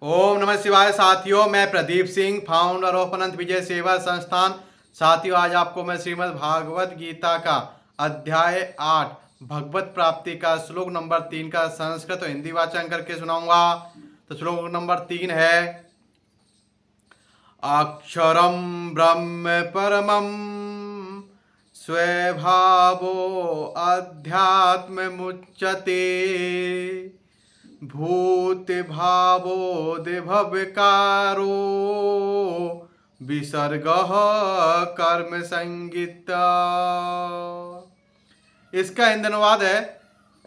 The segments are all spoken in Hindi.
ओम नमः शिवाय। साथियों, मैं प्रदीप सिंह, फाउंडर ऑफ अनंत विजय सेवा संस्थान। साथियों, आज आपको मैं श्रीमद् भागवत गीता का अध्याय 8 भगवत प्राप्ति का श्लोक नंबर 3 का संस्कृत और हिंदी वाचन करके सुनाऊंगा। तो श्लोक नंबर 3 है, अक्षरम ब्रह्म परमं स्वभावो अध्यात्म मुच्यते भूत भावोदिभवकारो विसर्ग कर्म संगीता। इसका हिंदी अनुवाद है,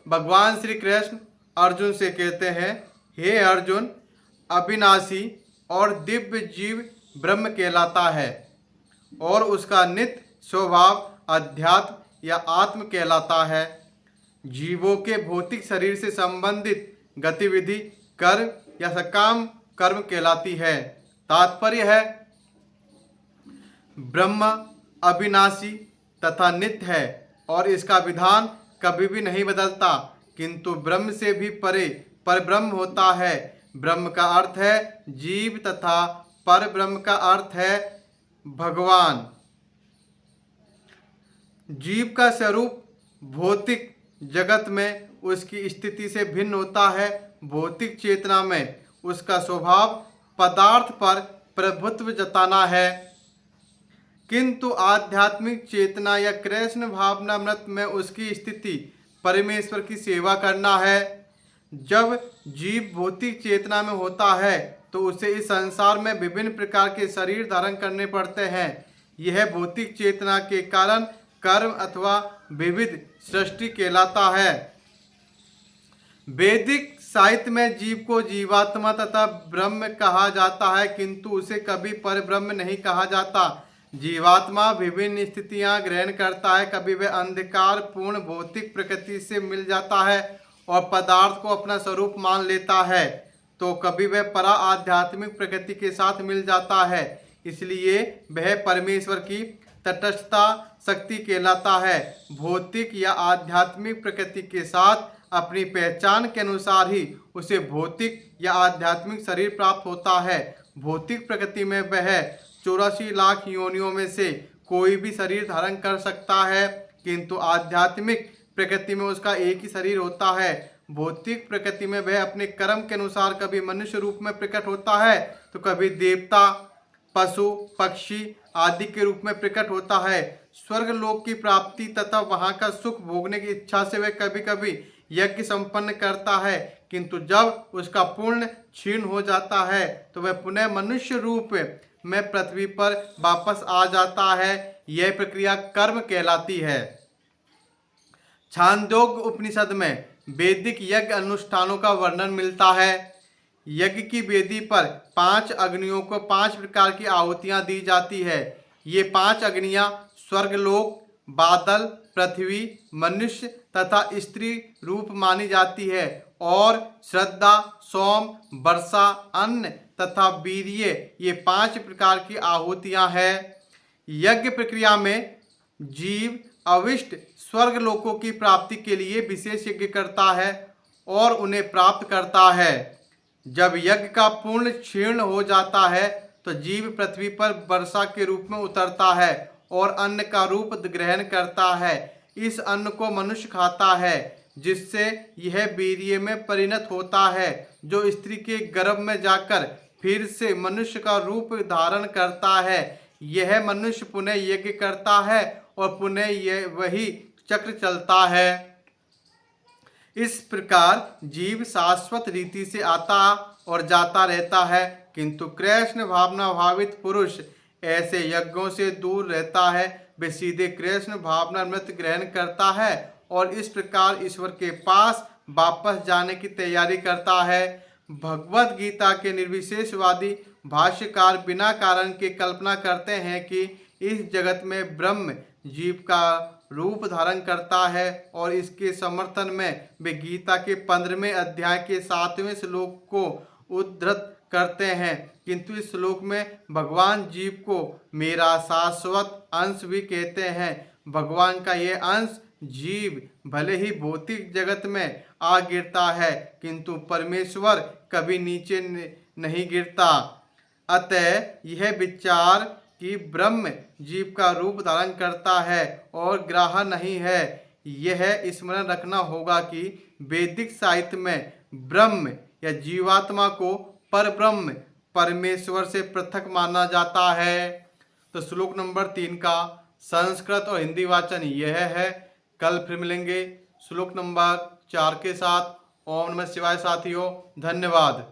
भगवान श्री कृष्ण अर्जुन से कहते हैं, हे अर्जुन, अविनाशी और दिव्य जीव ब्रह्म कहलाता है और उसका नित्य स्वभाव अध्यात्म या आत्म कहलाता है। जीवों के भौतिक शरीर से संबंधित गतिविधि कर्म या सकाम कर्म कहलाती है। तात्पर्य है, ब्रह्म अविनाशी तथा नित्य है और इसका विधान कभी भी नहीं बदलता, किंतु ब्रह्म से भी परे परब्रह्म होता है। ब्रह्म का अर्थ है जीव तथा परब्रह्म का अर्थ है भगवान। जीव का स्वरूप भौतिक जगत में उसकी स्थिति से भिन्न होता है। भौतिक चेतना में उसका स्वभाव पदार्थ पर प्रभुत्व जताना है, किंतु आध्यात्मिक चेतना या कृष्ण भावनामृत में उसकी स्थिति परमेश्वर की सेवा करना है। जब जीव भौतिक चेतना में होता है तो उसे इस संसार में विभिन्न प्रकार के शरीर धारण करने पड़ते हैं। यह भौतिक चेतना के कारण कर्म अथवा विविध सृष्टि कहलाता है। वैदिक साहित्य में जीव को जीवात्मा तथा ब्रह्म कहा जाता है, किंतु उसे कभी परब्रह्म नहीं कहा जाता। जीवात्मा विभिन्न स्थितियां ग्रहण करता है। कभी वह अंधकार पूर्ण भौतिक प्रकृति से मिल जाता है और पदार्थ को अपना स्वरूप मान लेता है, तो कभी वह परा आध्यात्मिक प्रकृति के साथ मिल जाता है। इसलिए वह परमेश्वर की तटस्थता शक्ति कहलाता है। भौतिक या आध्यात्मिक प्रकृति के साथ अपनी पहचान के अनुसार ही उसे भौतिक या आध्यात्मिक शरीर प्राप्त होता है। भौतिक प्रकृति में वह 84 लाख योनियों में से कोई भी शरीर धारण कर सकता है, किंतु आध्यात्मिक प्रकृति में उसका एक ही शरीर होता है। भौतिक प्रकृति में वह अपने कर्म के अनुसार कभी मनुष्य रूप में प्रकट होता है तो कभी देवता, पशु, पक्षी आदि के रूप में प्रकट होता है। स्वर्ग लोक की प्राप्ति तथा वहां का सुख भोगने की इच्छा से वह कभी कभी यज्ञ संपन्न करता है, किंतु जब उसका पूर्ण क्षीण हो जाता है तो वह पुनः मनुष्य रूप में पृथ्वी पर वापस आ जाता है। यह प्रक्रिया कर्म कहलाती है। छांदोग्य उपनिषद में वैदिक यज्ञ अनुष्ठानों का वर्णन मिलता है। यज्ञ की वेदी पर 5 अग्नियों को 5 प्रकार की आहुतियां दी जाती है। ये 5 अग्नियां स्वर्गलोक, बादल, पृथ्वी, मनुष्य तथा स्त्री रूप मानी जाती है और श्रद्धा, सोम, वर्षा, अन्न तथा वीर्य ये 5 प्रकार की आहुतियां हैं। यज्ञ प्रक्रिया में जीव अविष्ट स्वर्ग लोकों की प्राप्ति के लिए विशेष यज्ञ करता है और उन्हें प्राप्त करता है। जब यज्ञ का पूर्ण क्षीण हो जाता है तो जीव पृथ्वी पर वर्षा के रूप में उतरता है और अन्न का रूप ग्रहण करता है। इस अन्न को मनुष्य खाता है, जिससे यह वीर्य में परिणत होता है, जो स्त्री के गर्भ में जाकर फिर से मनुष्य का रूप धारण करता है। यह मनुष्य पुनः यज्ञ करता है और पुनः यह वही चक्र चलता है। इस प्रकार जीव शाश्वत रीति से आता और जाता रहता है, किंतु कृष्ण भावना भावित पुरुष ऐसे यज्ञों से दूर रहता है। वे सीधे कृष्ण भावना अमृत ग्रहण करता है और इस प्रकार ईश्वर के पास वापस जाने की तैयारी करता है। भगवत गीता के निर्विशेषवादी भाष्यकार बिना कारण के कल्पना करते हैं कि इस जगत में ब्रह्म जीव का रूप धारण करता है और इसके समर्थन में वे गीता के 15वें अध्याय के 7वें श्लोक को उद्धृत करते हैं, किंतु इस श्लोक में भगवान जीव को मेरा शाश्वत अंश भी कहते हैं। भगवान का यह अंश जीव भले ही भौतिक जगत में आ गिरता है, किंतु परमेश्वर कभी नीचे नहीं गिरता। अतः यह विचार कि ब्रह्म जीव का रूप धारण करता है और ग्राह्य नहीं है, यह स्मरण रखना होगा कि वैदिक साहित्य में ब्रह्म या जीवात्मा को परब्रह्म परमेश्वर से पृथक माना जाता है। तो श्लोक नंबर 3 का संस्कृत और हिंदी वाचन यह है। कल फिर मिलेंगे श्लोक नंबर 4 के साथ। ओम नमः शिवाय साथियों, धन्यवाद।